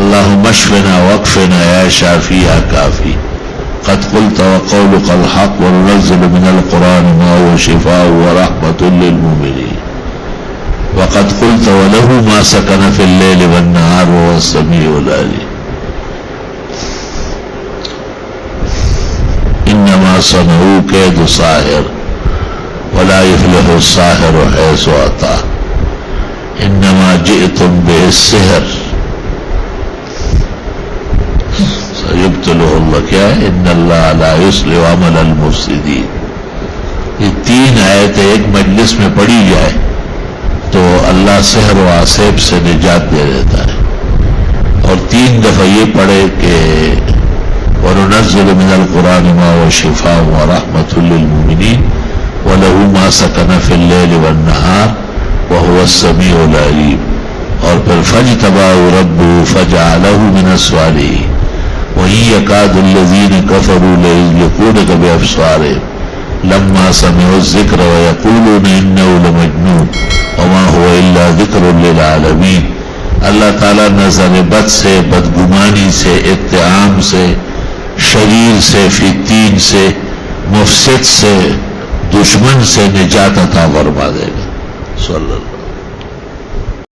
اللهم اشفنا واكفنا يا شافي يا كافي قد قلت وقولك الحق وننزل من القرآن ما هو شفاء ورحمة للمؤمنين وقد قلت وله ما سكن في الليل والنهار وهو السميع العليم انما صنعوا كيد ساحر ولا يفلح الساحر حيث اتى انما جئتم بالسحر سيبطله اللہ کیا ہے ان اللہ لا يصلح عمل المفسدین. یہ تین آیتیں ایک مجلس میں پڑھی جائے تو اللہ سحر و آسیب سے نجات دے دیتا ہے. اور تین دفعہ یہ پڑھے کہ وَنُنَزِّلُ مِنَ الْقُرْآنِ مَا هُوَ شِفَاءٌ وَرَحْمَةٌ لِّلْمُؤْمِنِينَ وَلَهُ مَا سَكَنَ فِي اللَّيْلِ وَالنَّهَارِ وَهُوَ السَّمِيعُ الْعَلِيمُ. اور پھر فَاجْتَبَاهُ رَبُّهُ فَجَعَلَهُ مِنَ الصَّالِحِينَ وَإِن يَكَادُ الَّذِينَ كَفَرُوا لَيُزْلِقُونَكَ بِأَبْصَارِهِمْ لَمَّا سَمِعُوا الذِّكْرَ وَيَقُولُونَ إِنَّهُ لَمَجْنُونٌ وَمَا هُوَ إِلَّا ذِكْرٌ لِّلْعَالَمِينَ. اللہ تعالیٰ نظر بد سے، بدگمانی سے، اتہام سے، شریر سے، فتین سے، مفسد سے، دشمن سے نجات عطا فرما دے گا. صلی اللہ